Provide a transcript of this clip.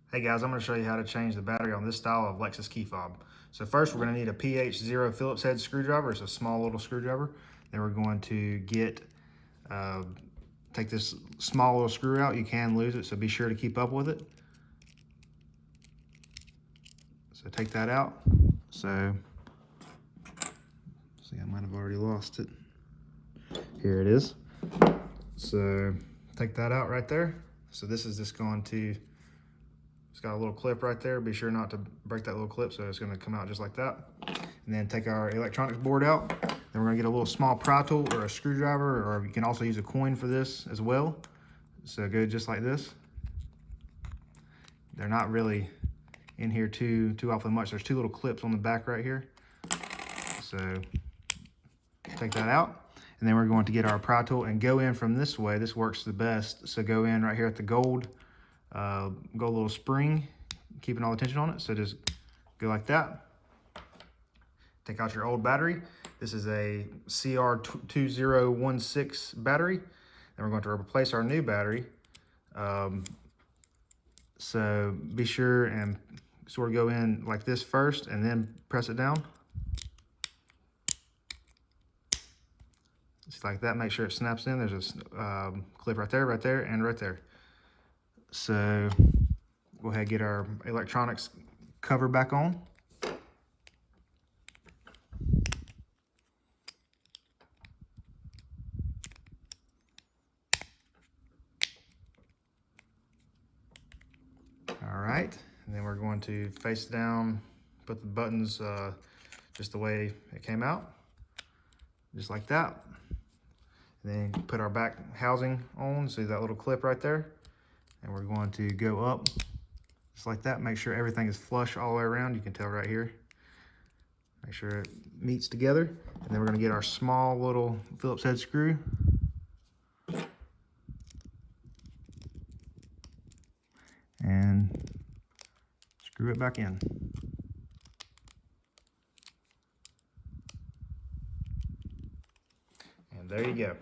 Hey guys, I'm going to show you how to change the battery on this style of Lexus key fob. So first we're going to need a PH0 Phillips head screwdriver. It's a small little screwdriver. Then we're going to take this small little screw out. You can lose it, so be sure to keep up with it. So take that out. So, see, I might have already lost it. Here it is. So take that out right there. So this is just going to, it's got a little clip right there. Be sure not to break that little clip, so it's going to come out just like that. And then take our electronics board out. Then we're going to get a little small pry tool or a screwdriver, or you can also use a coin for this as well. So go just like this. They're not really in here too awfully much. There's two little clips on the back right here. So take that out. And then we're going to get our pry tool and go in from this way. This works the best. So go in right here at the gold little spring, keeping all the tension on it. So just go like that. Take out your old battery. This is a CR2016 battery. Then we're going to replace our new battery. So be sure and sort of go in like this first and then press it down. Just like that, make sure it snaps in. There's a clip right there, and right there. So go ahead and get our electronics cover back on. All right, and then we're going to face down, put the buttons just the way it came out, just like that. And then put our back housing on, see that little clip right there? And we're going to go up just like that. Make sure everything is flush all the way around. You can tell right here. Make sure it meets together. And then we're gonna get our small little Phillips head screw. And screw it back in. And there you go.